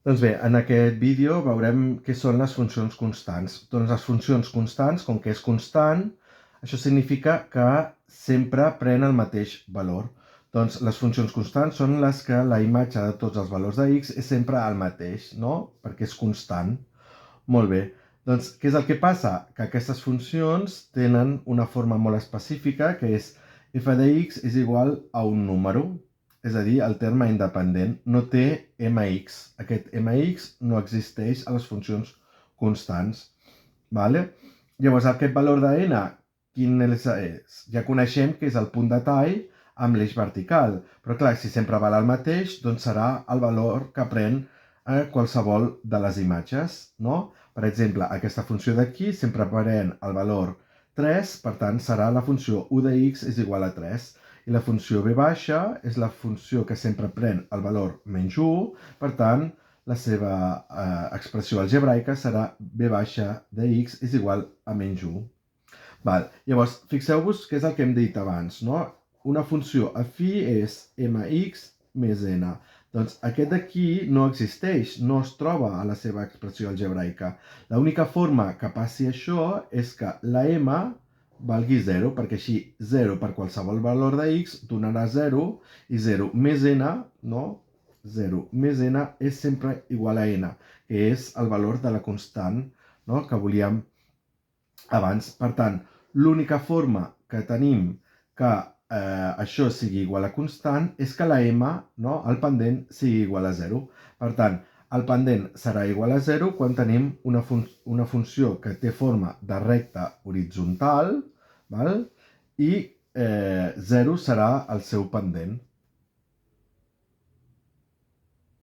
Doncs bé, en aquest vídeo veurem què són les funcions constants. Doncs les funcions constants, com que és constant, això significa que sempre pren el mateix valor. Doncs les funcions constants són les que la imatge de tots els valors de x és sempre el mateix, no? Perquè és constant. Molt bé. Doncs què és el que passa? Que aquestes funcions tenen una forma molt específica, que és f de x és igual a un número. És a dir, el terme independent no té mx. Aquest mx no existeix a les funcions constants. Vale? Llavors, aquest valor de n, quin és? Ja coneixem que és el punt de tall amb l'eix vertical. Però clar, si sempre val el mateix, doncs serà el valor que pren qualsevol de les imatges, no? Per exemple, aquesta funció d'aquí sempre pren el valor 3, per tant, serà la funció u de x és igual a 3. I la funció v baixa és la funció que sempre pren el valor menys 1, per tant, la seva expressió algebraica serà v baixa de x és igual a menys 1. Val. Llavors, fixeu-vos què és el que hem dit abans, no? Una funció afí és mx més n. Doncs aquest d'aquí no existeix, no es troba a la seva expressió algebraica. L'única forma que passi això és que la m valgui 0, perquè així 0 per qualsevol valor de x donarà 0 i 0 més n, no? 0 més n és sempre igual a n, que és el valor de la constant, no? Que volíem abans. Per tant, l'única forma que tenim que això sigui igual a constant és que la m, no? El pendent, sigui igual a 0. Per tant, el pendent serà igual a 0 quan tenim una funció que té forma de recta horitzontal, val? I 0 serà el seu pendent.